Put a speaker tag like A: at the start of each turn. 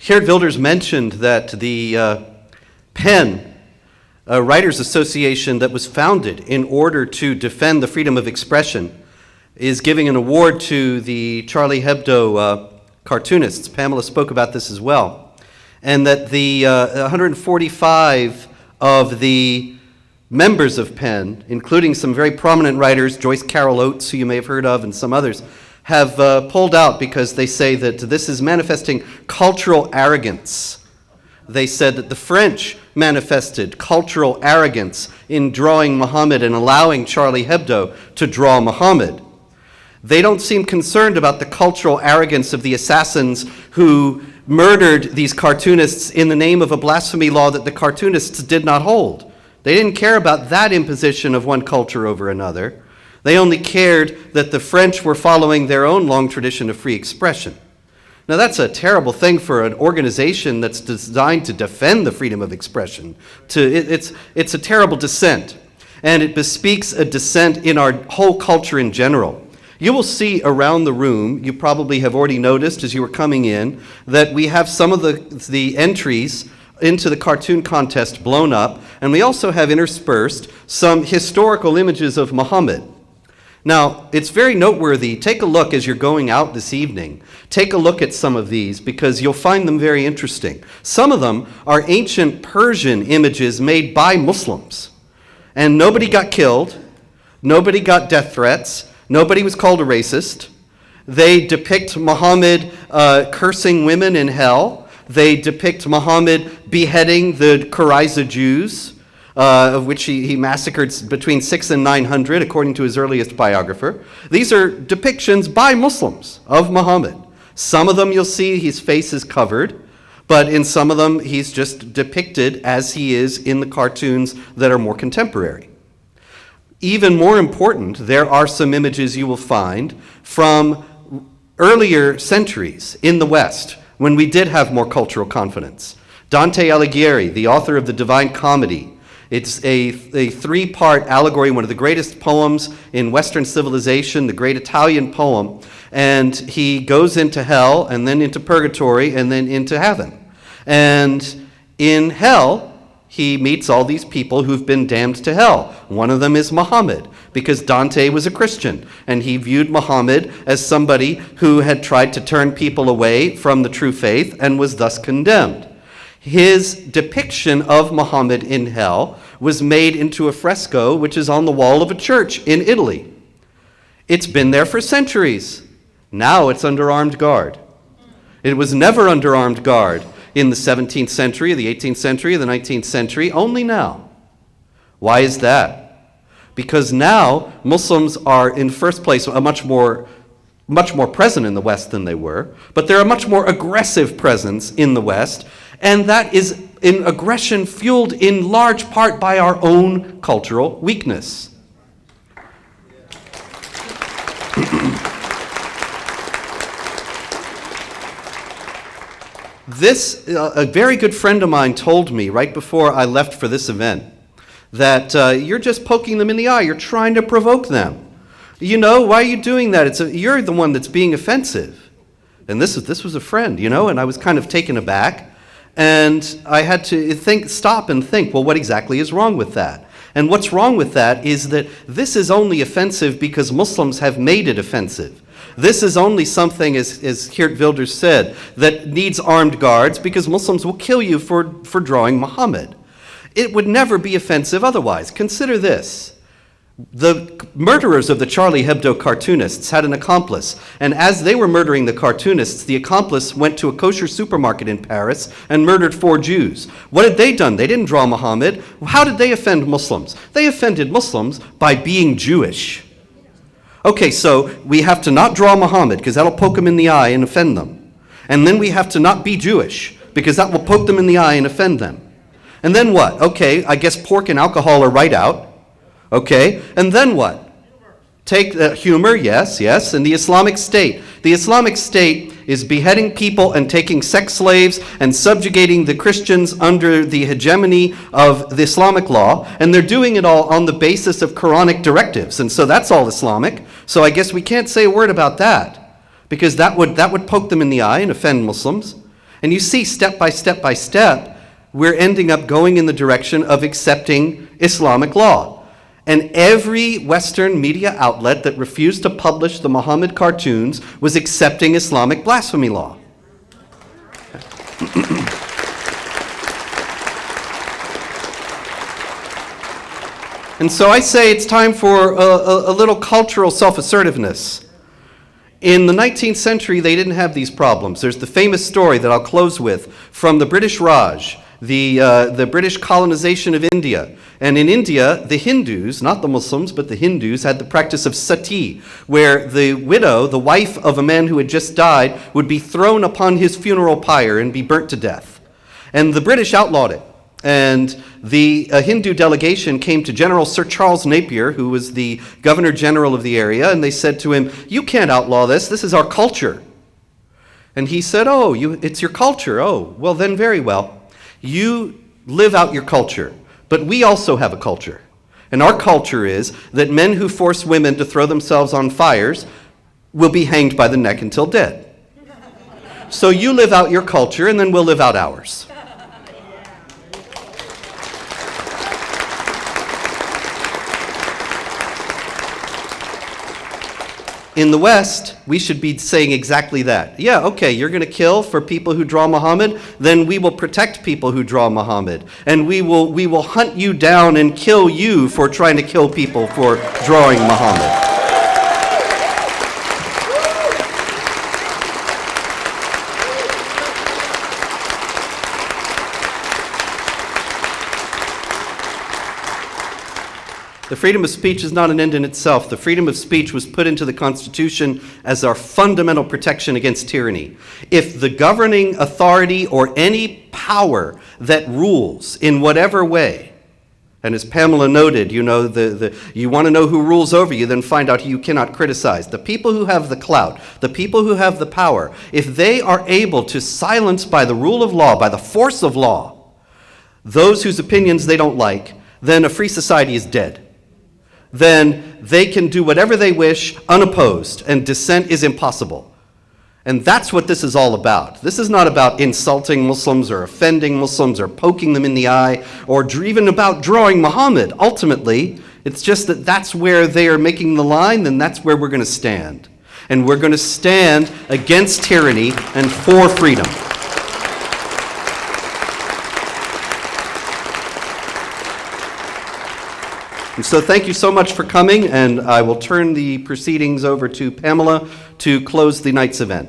A: Geert Wilders mentioned that the PEN, a writers association that was founded in order to defend the freedom of expression, is giving an award to the Charlie Hebdo cartoonists. Pamela spoke about this as well. And that the 145 of the members of PEN, including some very prominent writers, Joyce Carol Oates, who you may have heard of, and some others, have pulled out because they say that this is manifesting cultural arrogance. They said that the French manifested cultural arrogance in drawing Muhammad and allowing Charlie Hebdo to draw Muhammad. They don't seem concerned about the cultural arrogance of the assassins who murdered these cartoonists in the name of a blasphemy law that the cartoonists did not hold. They didn't care about that imposition of one culture over another. They only cared that the French were following their own long tradition of free expression. Now that's a terrible thing for an organization that's designed to defend the freedom of expression. It's a terrible dissent, and it bespeaks a dissent in our whole culture in general. You will see around the room, you probably have already noticed as you were coming in, that we have some of the entries into the cartoon contest blown up, and we also have interspersed some historical images of Muhammad. Now, it's very noteworthy. Take a look as you're going out this evening. Take a look at some of these because you'll find them very interesting. Some of them are ancient Persian images made by Muslims. And nobody got killed. Nobody got death threats. Nobody was called a racist. They depict Muhammad cursing women in hell. They depict Muhammad beheading the Qurayza Jews, of which he massacred between 600 and 900, according to his earliest biographer. These are depictions by Muslims of Muhammad. Some of them you'll see his face is covered, but in some of them he's just depicted as he is in the cartoons that are more contemporary. Even more important, there are some images you will find from earlier centuries in the West, when we did have more cultural confidence. Dante Alighieri, the author of the Divine Comedy, it's a three-part allegory, one of the greatest poems in Western civilization, the great Italian poem, and he goes into hell, and then into purgatory, and then into heaven. And in hell, he meets all these people who've been damned to hell. One of them is Muhammad, because Dante was a Christian, and he viewed Muhammad as somebody who had tried to turn people away from the true faith and was thus condemned. His depiction of Muhammad in hell was made into a fresco which is on the wall of a church in Italy. It's been there for centuries. Now it's under armed guard. It was never under armed guard in the 17th century, the 18th century, the 19th century, only now. Why is that? Because now Muslims are, in the first place, much more present in the West than they were, but they're a much more aggressive presence in the West, and that is an aggression fueled in large part by our own cultural weakness. A very good friend of mine told me right before I left for this event that you're just poking them in the eye. You're trying to provoke them. You know, why are you doing that? You're the one that's being offensive. And this was a friend, you know, and I was kind of taken aback. And I had to stop and think, well, what exactly is wrong with that? And what's wrong with that is that this is only offensive because Muslims have made it offensive. This is only something, as Geert Wilders said, that needs armed guards because Muslims will kill you for drawing Muhammad. It would never be offensive otherwise. Consider this. The murderers of the Charlie Hebdo cartoonists had an accomplice, and as they were murdering the cartoonists, the accomplice went to a kosher supermarket in Paris and murdered 4 Jews. What had they done? They didn't draw Muhammad. How did they offend Muslims? They offended Muslims by being Jewish. Okay, so we have to not draw Muhammad because that'll poke them in the eye and offend them. And then we have to not be Jewish because that will poke them in the eye and offend them. And then what? Okay, I guess pork and alcohol are right out. Okay, and then what? Take humor, yes, and the Islamic State. The Islamic State is beheading people and taking sex slaves and subjugating the Christians under the hegemony of the Islamic law, and they're doing it all on the basis of Quranic directives, and so that's all Islamic. So I guess we can't say a word about that, because that would poke them in the eye and offend Muslims. And you see, step by step by step, we're ending up going in the direction of accepting Islamic law. And every Western media outlet that refused to publish the Muhammad cartoons was accepting Islamic blasphemy law. And so I say it's time for a little cultural self-assertiveness. In the 19th century, they didn't have these problems. There's the famous story that I'll close with from the British Raj, the British colonization of India. And in India, the Hindus, not the Muslims, but the Hindus, had the practice of sati, where the widow, the wife of a man who had just died, would be thrown upon his funeral pyre and be burnt to death. And the British outlawed it. And the Hindu delegation came to General Sir Charles Napier, who was the Governor General of the area, and they said to him, "You can't outlaw this. This is our culture." And he said, "Oh, it's your culture. Oh, well then very well. You live out your culture, but we also have a culture. And our culture is that men who force women to throw themselves on fires will be hanged by the neck until dead. So you live out your culture, and then we'll live out ours." In the West, we should be saying exactly that. Yeah, okay, you're going to kill for people who draw Muhammad, then we will protect people who draw Muhammad. And we will hunt you down and kill you for trying to kill people for drawing Muhammad. The freedom of speech is not an end in itself. The freedom of speech was put into the Constitution as our fundamental protection against tyranny. If the governing authority or any power that rules in whatever way, and as Pamela noted, you want to know who rules over you, then find out who you cannot criticize. The people who have the clout, the people who have the power, if they are able to silence by the rule of law, by the force of law, those whose opinions they don't like, then a free society is dead. Then they can do whatever they wish unopposed, and dissent is impossible. And that's what this is all about. This is not about insulting Muslims or offending Muslims or poking them in the eye or even about drawing Muhammad. Ultimately, it's just that that's where they are making the line, and that's where we're going to stand. And we're going to stand against tyranny and for freedom. And so thank you so much for coming, and I will turn the proceedings over to Pamela to close the night's event.